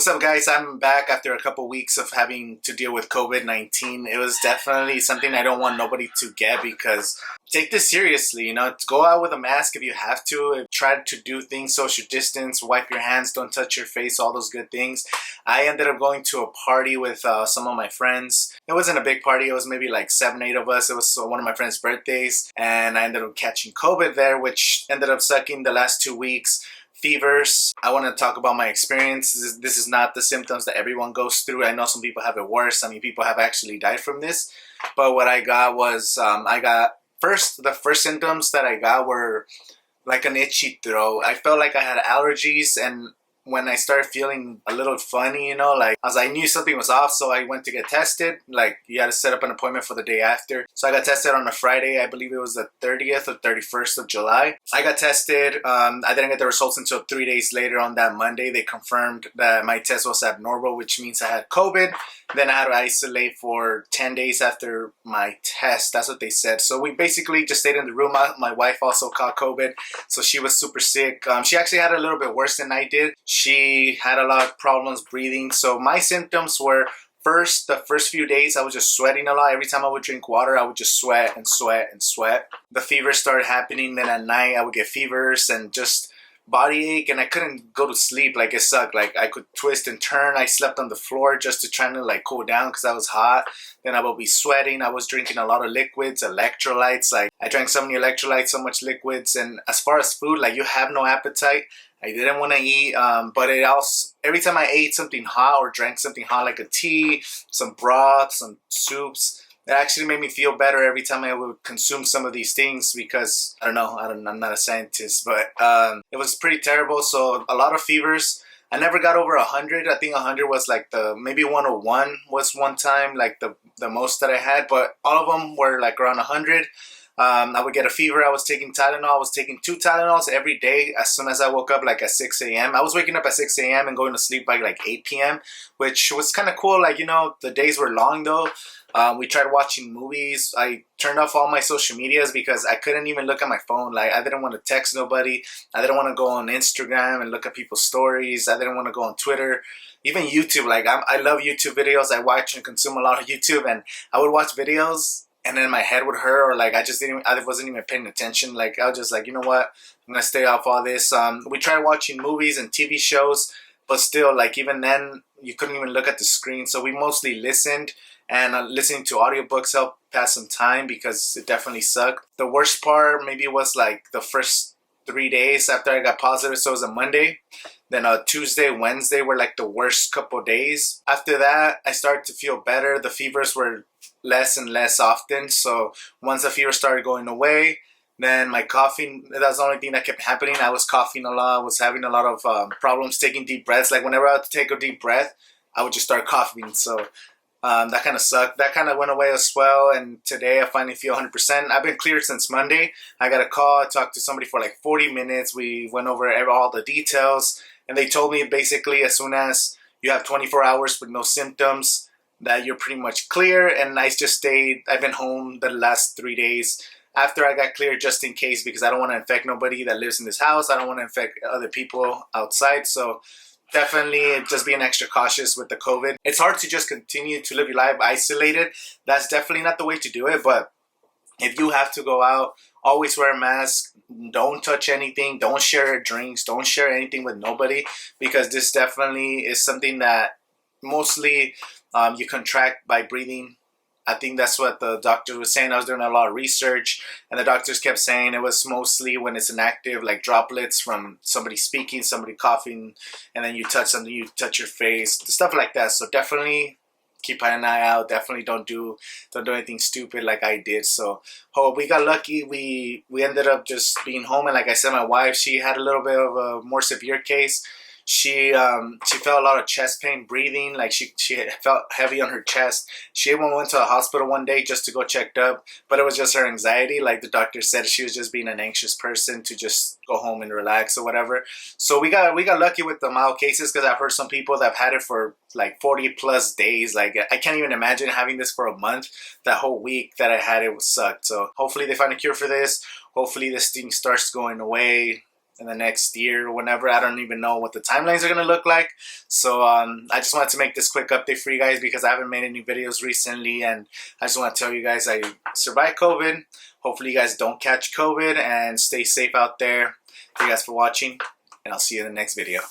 What's up, guys? I'm back after a couple weeks of having to deal with COVID-19. It was definitely something I don't want nobody to get because take this seriously. Go out with a mask if you have to. Try to do things, social distance, wipe your hands, don't touch your face, all those good things. I ended up going to a party with some of my friends. It wasn't a big party. It was maybe like 7, 8 of us. It was one of my friends' birthdays, and I ended up catching COVID there, which ended up sucking the last 2 weeks. Fevers. I want to talk about my experience. This is not the symptoms that everyone goes through. I know some people have it worse. I mean, people have actually died from this. But what I got was, the first symptoms that I got were like an itchy throat. I felt like I had allergies, and when I started feeling a little funny, I knew something was off, so I went to get tested. Like, you had to set up an appointment for the day after. So I got tested on a Friday. I believe it was the 30th or 31st of July. I got tested. I didn't get the results until 3 days later on that Monday. They confirmed that my test was abnormal, which means I had COVID. Then I had to isolate for 10 days after my test. That's what they said. So we basically just stayed in the room. My wife also caught COVID, so she was super sick. She actually had it a little bit worse than I did. She had a lot of problems breathing. So my symptoms were, the first few days, I was just sweating a lot. Every time I would drink water, I would just sweat and sweat and sweat. The fever started happening. Then at night, I would get fevers and just body ache, and I couldn't go to sleep. Like, it sucked. Like, I could twist and turn. I slept on the floor just to try to like cool down because I was hot. Then I would be sweating. I was drinking a lot of liquids, electrolytes. Like, I drank so many electrolytes, so much liquids. And as far as food, like, you have no appetite. I didn't want to eat, but it also, every time I ate something hot or drank something hot, like a tea, some broth, some soups, it actually made me feel better every time I would consume some of these things because, I'm not a scientist, but it was pretty terrible. So a lot of fevers. I never got over 100. I think 100 was like maybe 101 was one time, like the most that I had, but all of them were like around 100. I would get a fever. I was taking Tylenol. I was taking 2 Tylenols every day as soon as I woke up, like at 6 a.m. I was waking up at 6 a.m. and going to sleep by like 8 p.m., which was kind of cool. Like, the days were long though. We tried watching movies. I turned off all my social medias because I couldn't even look at my phone. Like, I didn't want to text nobody. I didn't want to go on Instagram and look at people's stories. I didn't want to go on Twitter. Even YouTube. Like, I love YouTube videos. I watch and consume a lot of YouTube, and I would watch videos and then my head would hurt, or like I wasn't even paying attention. Like, I was just like, you know what? I'm going to stay off all this. We tried watching movies and TV shows, but still, like, even then, you couldn't even look at the screen. So we mostly listened. And listening to audiobooks helped pass some time because it definitely sucked. The worst part maybe was like the first 3 days after I got positive. So it was a Monday. Then Tuesday, Wednesday were like the worst couple days. After that, I started to feel better. The fevers were less and less often. So once the fever started going away, then my coughing, that's the only thing that kept happening. I was coughing a lot. I was having a lot of problems taking deep breaths. Like, whenever I had to take a deep breath, I would just start coughing. So that kind of sucked. That kind of went away as well. And today I finally feel 100%. I've been cleared since Monday. I got a call. I talked to somebody for like 40 minutes. We went over all the details. And they told me basically as soon as you have 24 hours with no symptoms that you're pretty much clear. And I've been home the last 3 days after I got cleared, just in case, because I don't want to infect nobody that lives in this house. I don't want to infect other people outside. So definitely just being extra cautious with the COVID. It's hard to just continue to live your life isolated. That's definitely not the way to do it. But if you have to go out, always wear a mask. Don't touch anything. Don't share drinks. Don't share anything with nobody, because this definitely is something that mostly you contract by breathing. I think that's what the doctor was saying. I was doing a lot of research, and the doctors kept saying it was mostly when it's inactive, like droplets from somebody speaking, somebody coughing, and then you touch something, you touch your face, stuff like that. So definitely keep an eye out. Definitely don't do anything stupid like I did. So we got lucky. We ended up just being home, and like I said, my wife, she had a little bit of a more severe case. She felt a lot of chest pain breathing, like she felt heavy on her chest. She even went to the hospital one day just to go checked up, but it was just her anxiety. Like the doctor said, she was just being an anxious person to just go home and relax or whatever. So we got lucky with the mild cases, because I've heard some people that have had it for like 40 plus days. Like, I can't even imagine having this for a month. That whole week that I had it sucked. So hopefully they find a cure for this. Hopefully this thing starts going away. in the next year or whenever. I don't even know what the timelines are going to look like. So I just wanted to make this quick update for you guys because I haven't made any videos recently, and I just want to tell you guys I survived COVID. Hopefully you guys don't catch COVID and stay safe out there. Thank you guys for watching, and I'll see you in the next video.